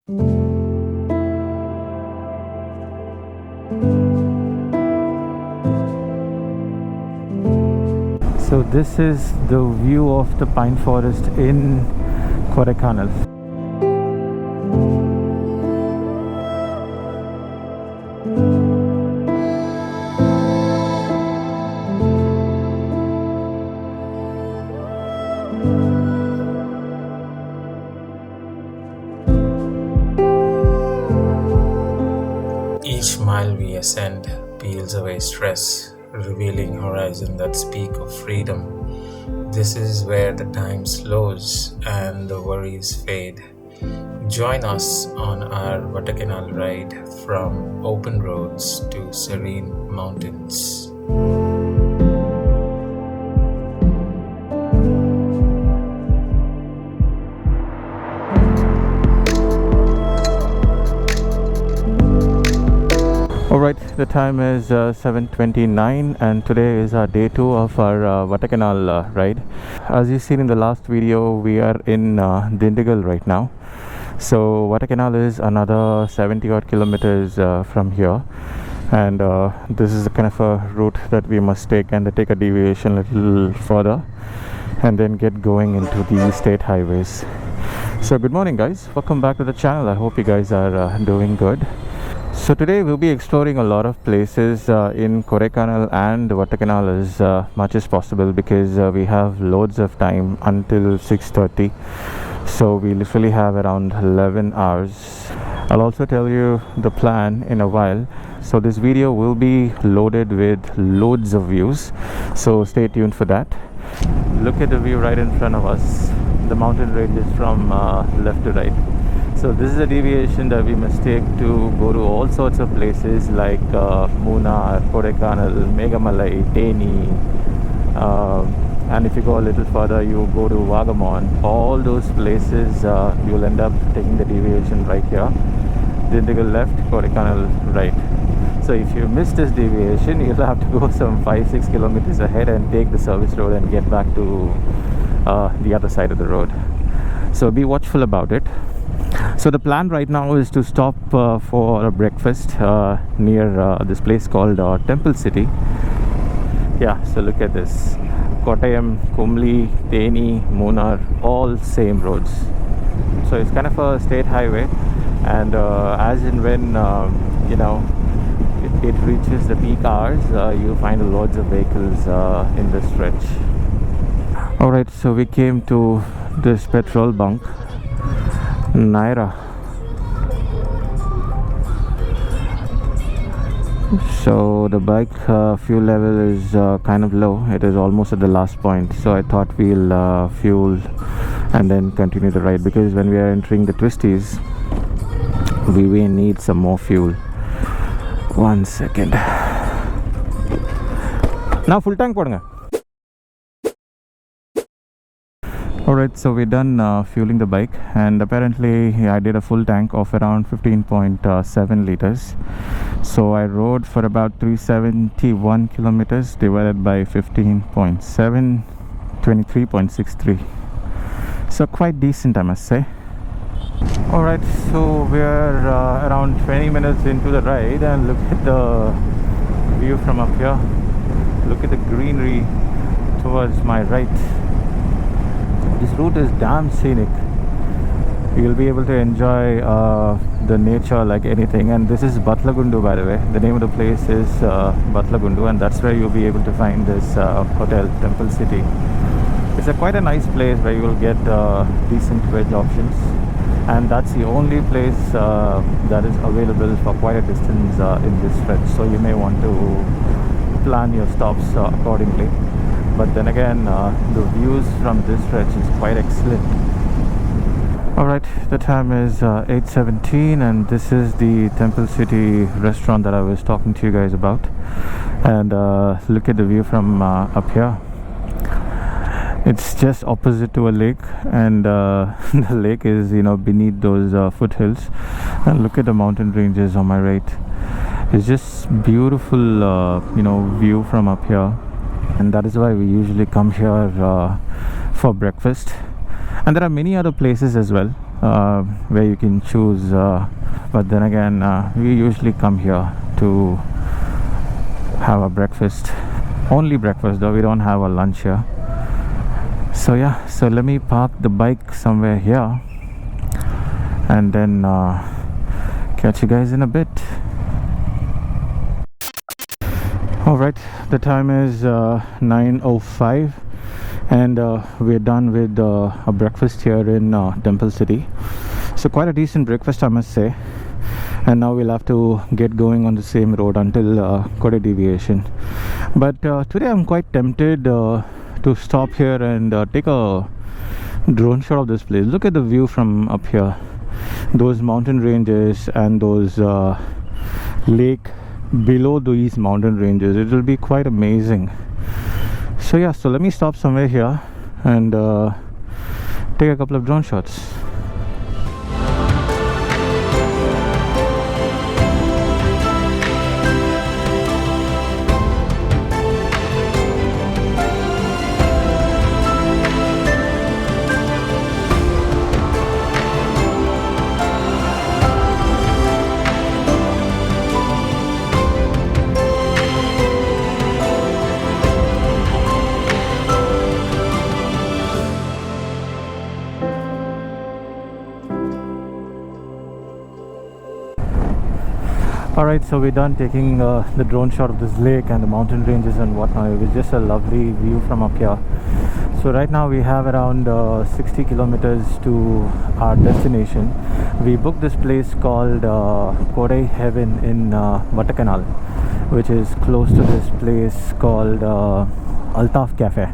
So this is the view of the pine forest in Kodaikanal. Each mile we ascend peels away stress, revealing horizons that speak of freedom. This is where the time slows and the worries fade. Join us on our Vattakanal ride from open roads to serene mountains. Alright, the time is 7:29 and today is our day 2 of our Vattakanal ride. As you've seen in the last video, we are in Dindigul right now. So Vattakanal is another 70 odd kilometers from here, and this is the kind of a route that we must take, and take a deviation a little further and then get going into the state highways. So good morning guys, welcome back to the channel. I hope you guys are doing good. So today we'll be exploring a lot of places in Kodaikanal and Vattakanal as much as possible, because we have loads of time until 6:30. So we literally have around 11 hours. I'll also tell you the plan in a while. So this video will be loaded with loads of views, so stay tuned for that. Look at the view right in front of us. The mountain ranges from left to right. So this is a deviation that we must take to go to all sorts of places like Munnar, Kodaikanal, Megamalai, Teni, and if you go a little further you go to Vagamon. All those places you'll end up taking the deviation right here. Dindigul left, Kodaikanal right. So if you miss this deviation, you'll have to go some 5-6 kilometers ahead and take the service road and get back to the other side of the road. So be watchful about it. So the plan right now is to stop for a breakfast near this place called Temple City. Yeah, so look at this. Kottayam, Kumli, Teni, Munnar, all same roads. So it's kind of a state highway, and as and when you know it reaches the peak hours, you'll find loads of vehicles in this stretch. Alright, so we came to this petrol bunk, Naira. So the bike fuel level is kind of low. It is almost at the last point, so I thought we'll fuel and then continue the ride, because when we are entering the twisties we may need some more fuel. 1 second. Now full tank podunga. Alright, so we're done fueling the bike, and apparently I did a full tank of around 15.7 liters. So I rode for about 371 kilometers divided by 15.7, 23.63. So quite decent, I must say. Alright, so we're around 20 minutes into the ride, and look at the view from up here. Look at the greenery towards my right. This route is damn scenic. You'll be able to enjoy the nature like anything. And this is Batlagundu, by the way. The name of the place is Batlagundu, and that's where you'll be able to find this hotel, Temple City. It's quite a nice place where you will get decent veg options, and that's the only place that is available for quite a distance in this stretch. So you may want to plan your stops accordingly. But then again, the views from this stretch is quite excellent. Alright, the time is 8:17, and this is the Temple City restaurant that I was talking to you guys about. And look at the view from up here. It's just opposite to a lake, and the lake is, you know, beneath those foothills. And look at the mountain ranges on my right. It's just beautiful, you know, view from up here. And that is why we usually come here for breakfast. And there are many other places as well. where you can choose, but then again we usually come here to have a breakfast, only breakfast though, we don't have a lunch here. So yeah, so let me park the bike somewhere here and then catch you guys in a bit. Alright, the time is 9:05 and we're done with a breakfast here in Temple City. So quite a decent breakfast, I must say. And now we'll have to get going on the same road until Kodai deviation. But today I'm quite tempted to stop here and take a drone shot of this place. Look at the view from up here, those mountain ranges and those lake below these mountain ranges. It will be quite amazing. So yeah, so let me stop somewhere here and take a couple of drone shots. Alright, so we're done taking the drone shot of this lake and the mountain ranges and whatnot. It was just a lovely view from up here. So right now we have around 60 kilometers to our destination. We booked this place called Kodai Heaven in Vattakanal, which is close to this place called Altaf Cafe.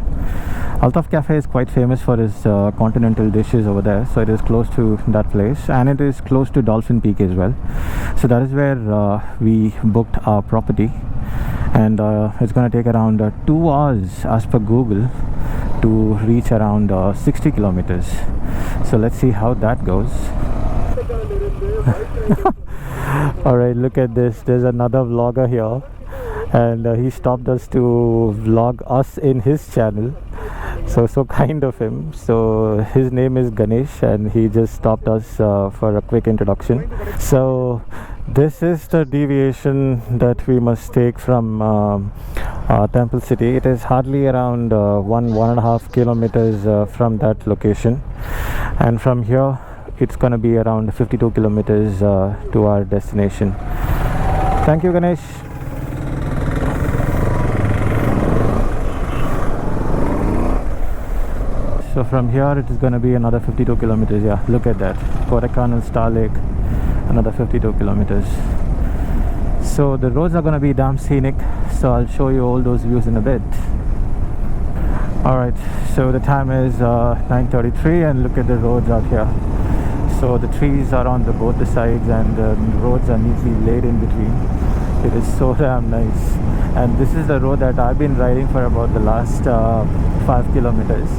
Altaf Cafe is quite famous for its continental dishes over there, so it is close to that place, and it is close to Dolphin Peak as well. So that is where we booked our property, and it's going to take around 2 hours as per Google to reach around 60 kilometers. So let's see how that goes. Alright, look at this. There's another vlogger here, and he stopped us to vlog us in his channel. So kind of him. So his name is Ganesh, and he just stopped us for a quick introduction. So this is the deviation that we must take from Temple City. It is hardly around 1.5 kilometers from that location, and from here it's gonna be around 52 kilometers to our destination. Thank you, Ganesh. So from here it is going to be another 52 kilometers. Yeah, look at that. Kodaikanal Star Lake, another 52 kilometers. So the roads are going to be damn scenic, so I'll show you all those views in a bit. Alright, so the time is 9:33 and look at the roads out here. So the trees are on both the sides and the roads are neatly laid in between. It is so damn nice. And this is the road that I've been riding for about the last 5 kilometers.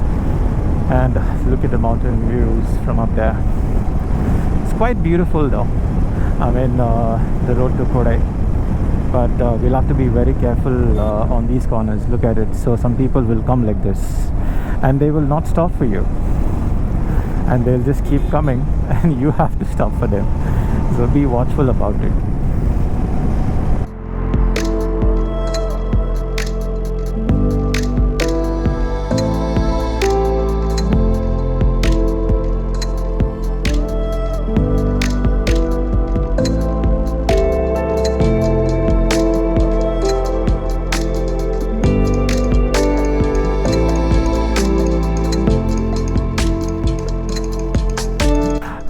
And look at the mountain views from up there. It's quite beautiful though. I mean the road to Kodai, but we'll have to be very careful on these corners. Look at it. So some people will come like this and they will not stop for you, and they'll just keep coming and you have to stop for them. So be watchful about it.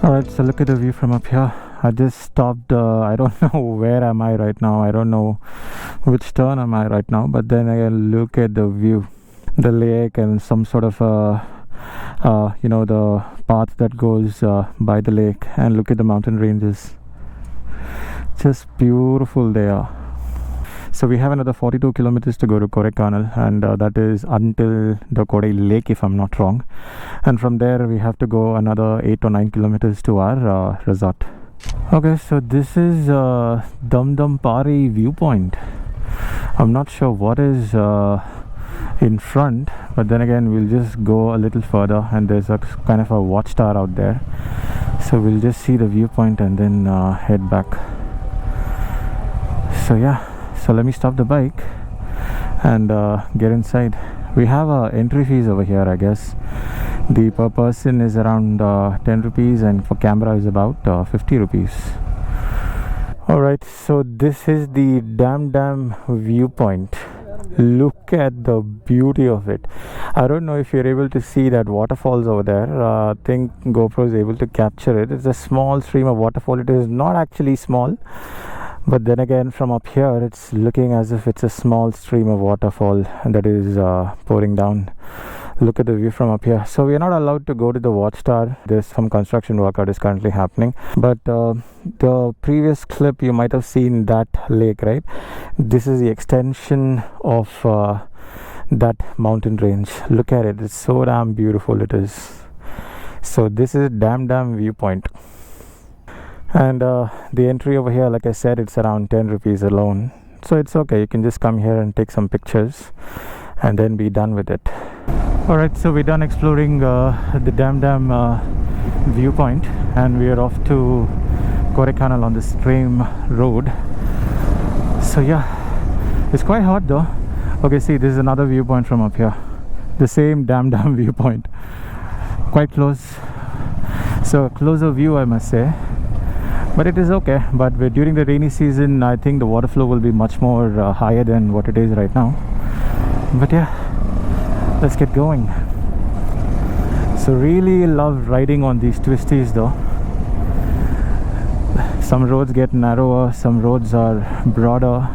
Alright, so look at the view from up here. I just stopped, I don't know where am I right now, I don't know which turn am I right now, but then I look at the view, the lake and some sort of you know, the path that goes by the lake, and look at the mountain ranges. Just beautiful they are. So we have another 42 kilometers to go to Kodaikanal, and that is until the Kodai lake if I'm not wrong, and from there we have to go another 8 or 9 kilometers to our resort. Okay, so this is Dum Dum Pari viewpoint. I'm not sure what is in front, but then again we'll just go a little further, and there's a kind of a watchtower out there. So we'll just see the viewpoint and then head back. So yeah, so let me stop the bike and get inside. We have entry fees over here, I guess. The per person is around 10 rupees and for camera is about 50 rupees. Alright, so this is the dam viewpoint. Look at the beauty of it. I don't know if you're able to see that waterfalls over there. I think GoPro is able to capture it. It's a small stream of waterfall. It is not actually small, but then again from up here it's looking as if it's a small stream of waterfall that is pouring down. Look at the view from up here. So we are not allowed to go to the watchtower. There's some construction work that is currently happening, but the previous clip you might have seen that lake, right? This is the extension of that mountain range. Look at it, it's so damn beautiful it is. So this is dam viewpoint, and the entry over here, like I said, it's around 10 rupees alone, so it's okay. You can just come here and take some pictures and then be done with it. Alright, so we're done exploring the dam viewpoint, and we are off to Kodaikanal on the stream road. So yeah, it's quite hot though. Okay, see, this is another viewpoint from up here. The same dam viewpoint. Quite close. So a closer view, I must say. But it is okay. But during the rainy season, I think the water flow will be much more higher than what it is right now. But yeah, let's get going. So really love riding on these twisties though. Some roads get narrower, some roads are broader,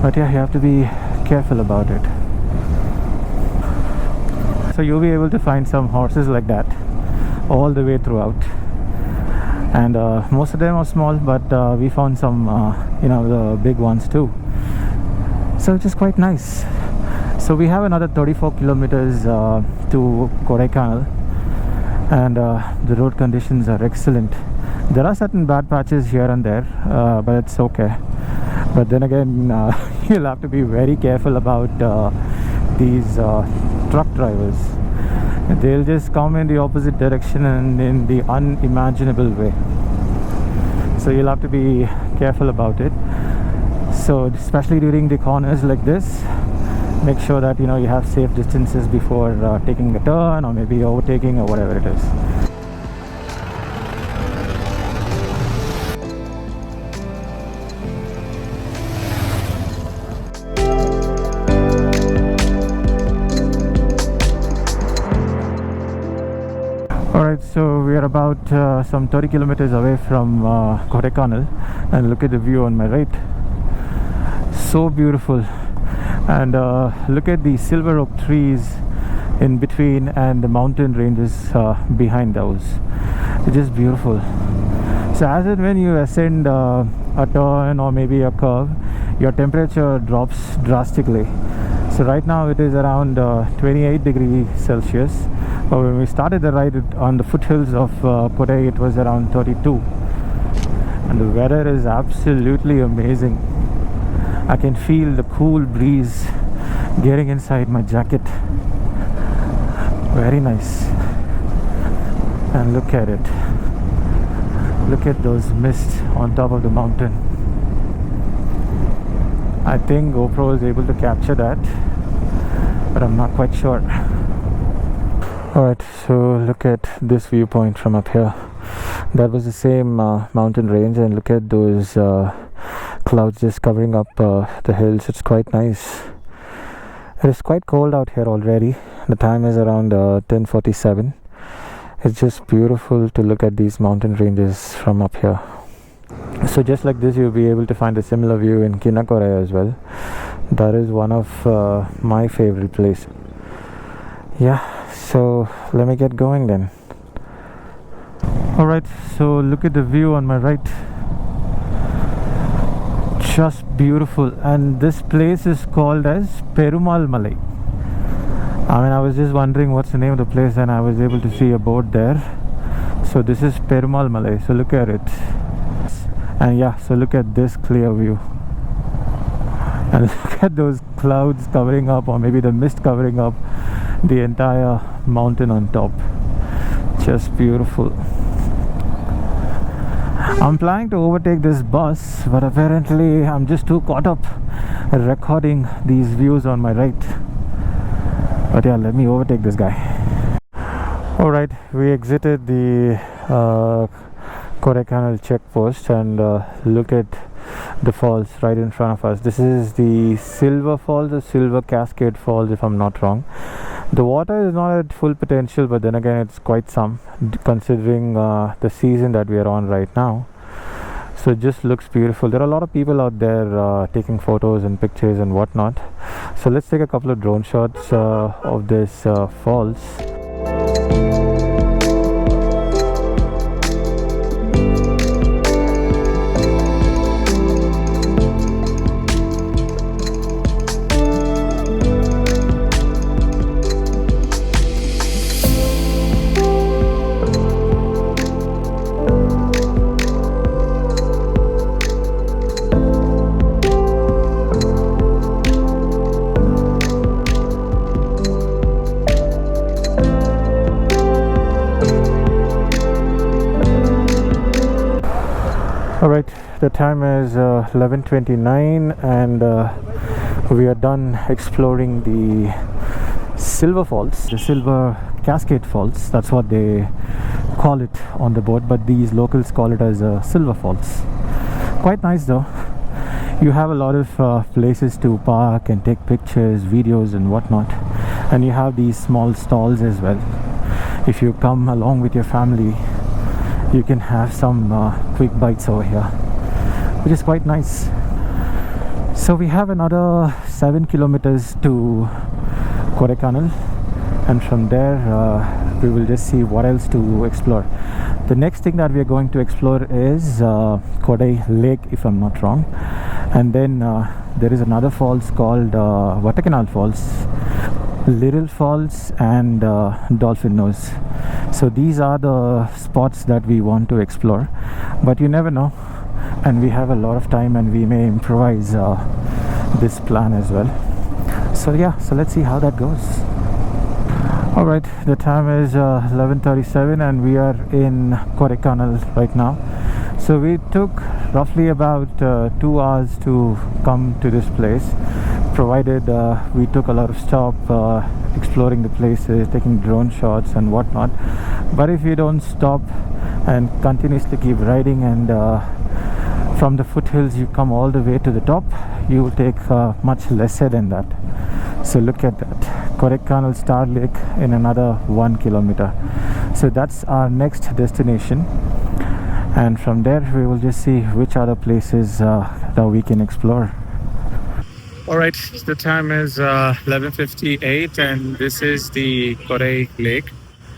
but yeah, you have to be careful about it. So you'll be able to find some horses like that all the way throughout, and most of them are small, but we found some the big ones too, so which is quite nice. So we have another 34 kilometers to Kodaikanal, and the road conditions are excellent. There are certain bad patches here and there, but it's okay. But then again, you'll have to be very careful about these truck drivers. They'll just come in the opposite direction and in the unimaginable way. So you'll have to be careful about it. So especially during the corners like this, make sure that you have safe distances before taking a turn or maybe overtaking or whatever it is. Alright, so we are about some 30 kilometers away from Kodaikanal, and look at the view on my right. So beautiful. And look at the silver oak trees in between and the mountain ranges behind those. It's just beautiful. So as and when you ascend a turn or maybe a curve, your temperature drops drastically. So right now it is around 28 degrees Celsius, but when we started the ride on the foothills of Kodai, it was around 32, and the weather is absolutely amazing. I can feel the cool breeze getting inside my jacket. Very nice. And look at it. Look at those mists on top of the mountain. I think GoPro is able to capture that, but I'm not quite sure. Alright, so look at this viewpoint from up here. That was the same mountain range, and look at those clouds just covering up the hills. It's quite nice. It is quite cold out here already. The time is around 10:47. It's just beautiful to look at these mountain ranges from up here. So just like this, you'll be able to find a similar view in Kinnakorai as well. That is one of my favorite places. Yeah, so let me get going then. Alright, so look at the view on my right. Just beautiful. And this place is called as Perumal Malai. I mean, I was just wondering what's the name of the place, and I was able to see a board there. So this is Perumal Malai. So look at it. And yeah, so look at this clear view. And look at those clouds covering up, or maybe the mist covering up the entire mountain on top. Just beautiful. I'm planning to overtake this bus, but apparently I'm just too caught up recording these views on my right. But yeah, let me overtake this guy. Alright, we exited the Kodaikanal checkpost and look at the falls right in front of us. This is the Silver Falls, or Silver Cascade Falls if I'm not wrong. The water is not at full potential, but then again it's quite some considering the season that we are on right now. So it just looks beautiful. There are a lot of people out there taking photos and pictures and whatnot. So let's take a couple of drone shots of this falls. Alright, the time is 11:29 and we are done exploring the Silver Falls, the Silver Cascade Falls. That's what they call it on the board, but these locals call it as Silver Falls. Quite nice though. You have a lot of places to park and take pictures, videos and whatnot, and you have these small stalls as well. If you come along with your family, you can have some quick bites over here, which is quite nice. So we have another 7 kilometers to Kodaikanal, and from there we will just see what else to explore. The next thing that we are going to explore is Kodai Lake if I'm not wrong, and then there is another falls called Vattakanal Falls, Little Falls and Dolphin Nose. So these are the spots that we want to explore, but you never know, and we have a lot of time and we may improvise this plan as well. So yeah, so let's see how that goes. Alright, the time is 11:37 and we are in Kodaikanal right now. So we took roughly about 2 hours to come to this place, provided we took a lot of stop exploring the places, taking drone shots and whatnot. But if you don't stop and continuously keep riding, and from the foothills you come all the way to the top, you will take much lesser than that. So look at that, Kodaikanal Star Lake in another 1 kilometer. So that's our next destination, and from there we will just see which other places that we can explore. Alright, the time is 11:58 and this is the Kodai Lake.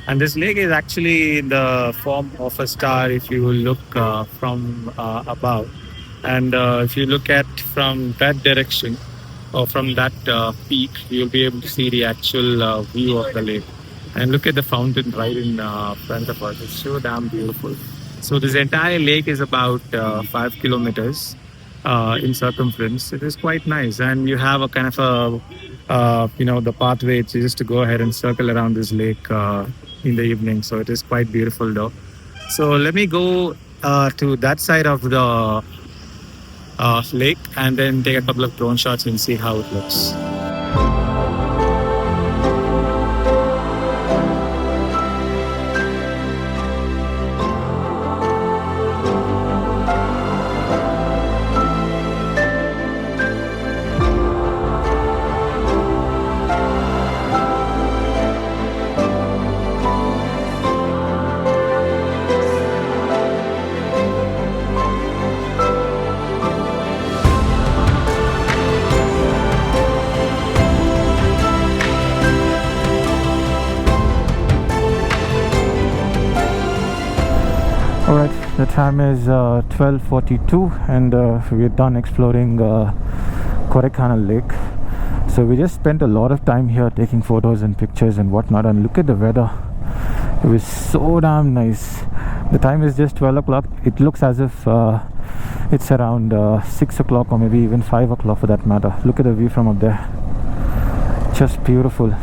And this lake is actually in the form of a star if you look from above. And if you look at from that direction or from that peak, you'll be able to see the actual view of the lake. And look at the fountain right in front of us. It's so damn beautiful. So this entire lake is about 5 kilometers. In circumference. It is quite nice, and you have a kind of a the pathway just to go ahead and circle around this lake in the evening. So it is quite beautiful though. So let me go to that side of the lake and then take a couple of drone shots and see how it looks. Alright, the time is 12:42 and we're done exploring Kodaikanal Lake. So we just spent a lot of time here taking photos and pictures and whatnot, and look at the weather. It was so damn nice. The time is just 12 o'clock. It looks as if it's around 6 o'clock or maybe even 5 o'clock for that matter. Look at the view from up there. Just beautiful.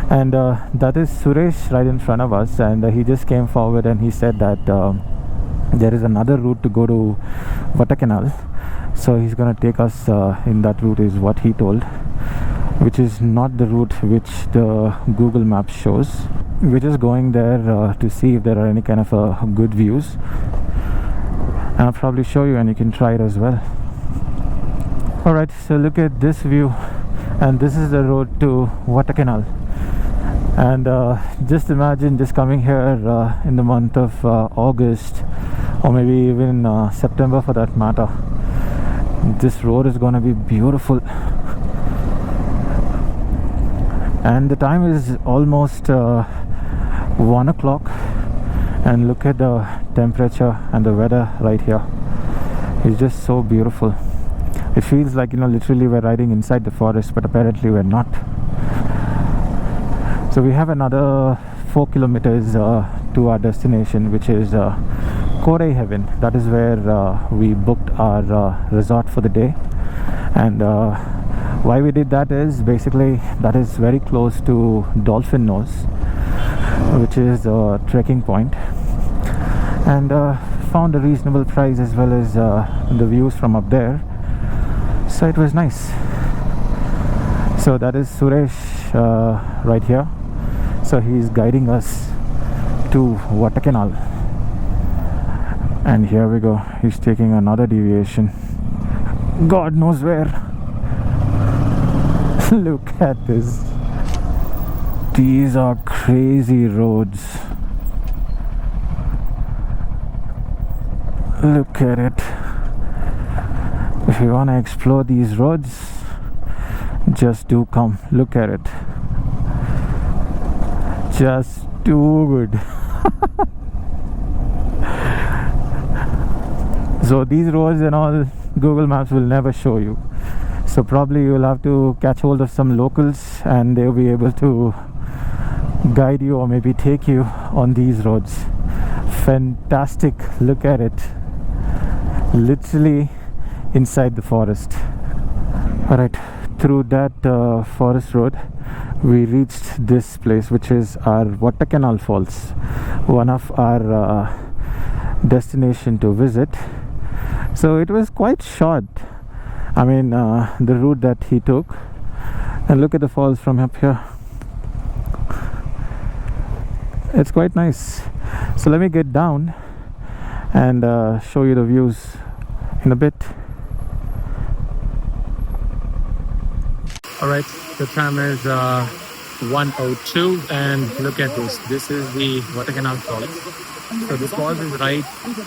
And that is Suresh right in front of us, and he just came forward and he said that there is another route to go to Vattakanal, so he's gonna take us in that route, is what he told, which is not the route which the Google Maps shows. We're just going there to see if there are any kind of good views, and I'll probably show you and you can try it as well. Alright, so look at this view, and this is the road to Vattakanal. And just imagine just coming here in the month of August, or maybe even September for that matter. This road is gonna be beautiful, and the time is almost 1 o'clock, and look at the temperature and the weather right here. It's just so beautiful. It feels like, you know, literally we're riding inside the forest, but apparently we're not. So we have another 4 kilometers to our destination, which is Kodaikanal. That is where we booked our resort for the day. And why we did that is basically that is very close to Dolphin Nose, which is a trekking point, and found a reasonable price as well as the views from up there. So it was nice. So that is Suresh right here. So he's guiding us to Vattakanal, and here we go. He's taking another deviation, God knows where. Look at this. These are crazy roads. Look at it. If you want to explore these roads, just do come. Look at it. Just too good. So these roads and all, Google Maps will never show you. So probably you'll have to catch hold of some locals, and they'll be able to guide you or maybe take you on these roads. Fantastic. Look at it. Literally inside the forest. Alright, through that forest road we reached this place, which is our Vattakanal Falls, one of our destination to visit. So it was quite short, I mean the route that he took. And look at the falls from up here. It's quite nice. So let me get down and show you the views in a bit. Alright, the time is 1:02, and look at this. This is the Vattakanal Falls. So this falls is right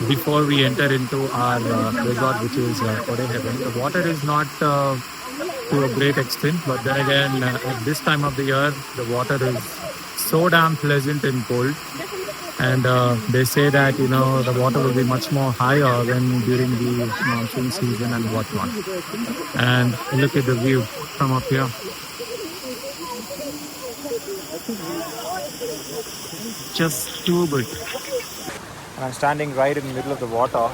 before we enter into our resort, which is Kodaikanal. The water is not to a great extent, but then again, at this time of the year, the water is so damn pleasant and cold. And they say that, you know, the water will be much more higher when during the monsoon season and whatnot. And look at the view from up here. Just too good. And I'm standing right in the middle of the water.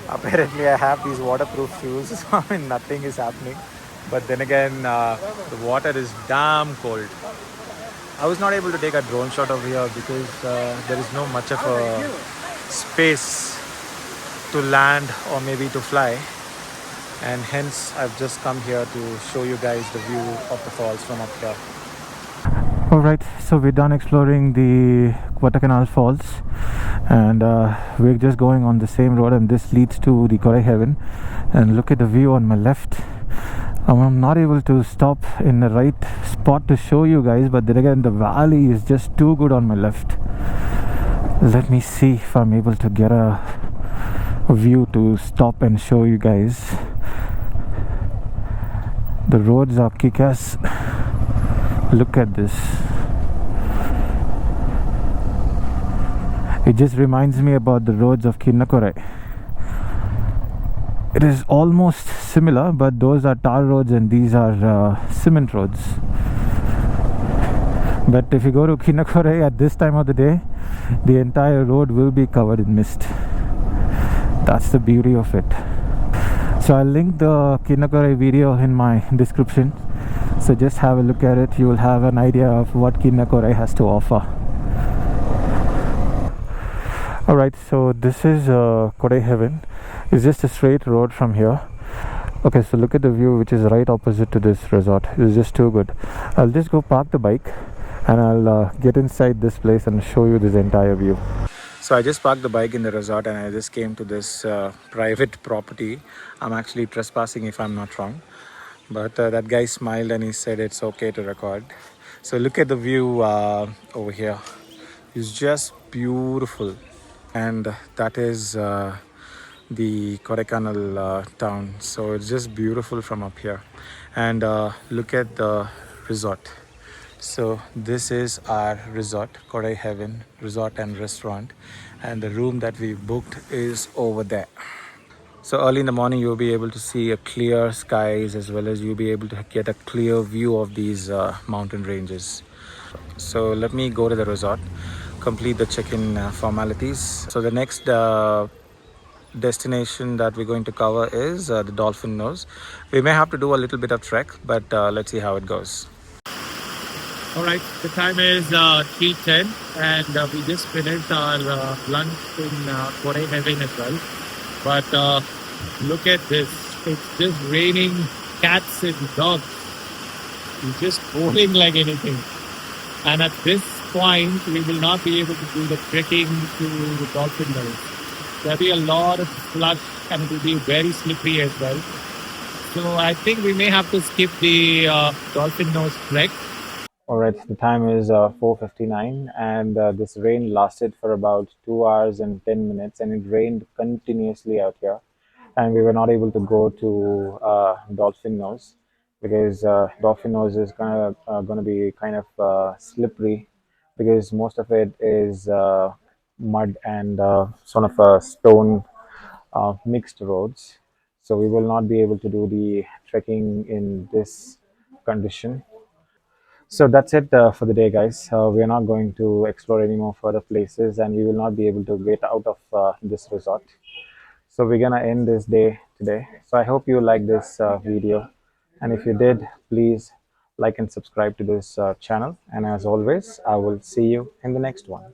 Apparently I have these waterproof shoes, so I mean nothing is happening. But then again, the water is damn cold. I was not able to take a drone shot over here because there is no much of a space to land or maybe to fly, and hence I've just come here to show you guys the view of the falls from up here. Alright, so we're done exploring the Vattakanal Falls, and we're just going on the same road, and this leads to the Kodaikanal. And look at the view on my left. I'm not able to stop in the right spot to show you guys, but then again the valley is just too good on my left. Let me see if I'm able to get a view to stop and show you guys. The roads are kick-ass. Look at this. It just reminds me about the roads of Kinnakurai. It is almost similar, but those are tar roads and these are cement roads. But if you go to Kinnakurai at this time of the day, the entire road will be covered in mist. That's the beauty of it. So I'll link the Kinnakurai video in my description. So just have a look at it. You will have an idea of what Kinnakurai has to offer. Alright, so this is Kodai Heaven. It's just a straight road from here. Okay, so look at the view which is right opposite to this resort. It's just too good. I'll just go park the bike and I'll get inside this place and show you this entire view. So I just parked the bike in the resort and I just came to this private property. I'm actually trespassing if I'm not wrong. But that guy smiled and he said it's okay to record. So look at the view over here. It's just beautiful. And that is the Kodaikanal town. So it's just beautiful from up here. And look at the resort. So this is our resort, Kodai Heaven Resort and Restaurant, and the room that we booked is over there. So early in the morning you'll be able to see a clear skies, as well as you'll be able to get a clear view of these mountain ranges. So let me go to the resort, complete the check-in formalities. So the next destination that we're going to cover is the Dolphin Nose. We may have to do a little bit of trek, but let's see how it goes. All right, the time is 3:10 and we just finished our lunch in Kodai Heaven as well. But look at this, it's just raining cats and dogs. It's just pouring like anything. And at this point, we will not be able to do the trekking to the Dolphin Nose. There'll be a lot of slush and it will be very slippery as well. So I think we may have to skip the Dolphin Nose trek. All right, the time is 4:59 and this rain lasted for about 2 hours and 10 minutes, and it rained continuously out here, and we were not able to go to Dolphin Nose because Dolphin Nose is gonna be kind of slippery because most of it is mud and sort of stone mixed roads. So we will not be able to do the trekking in this condition. So that's it for the day, guys. We are not going to explore any more further places, and we will not be able to get out of this resort. So we're gonna end this day today. So I hope you like this video, and if you did, please like and subscribe to this channel. And as always, I will see you in the next one.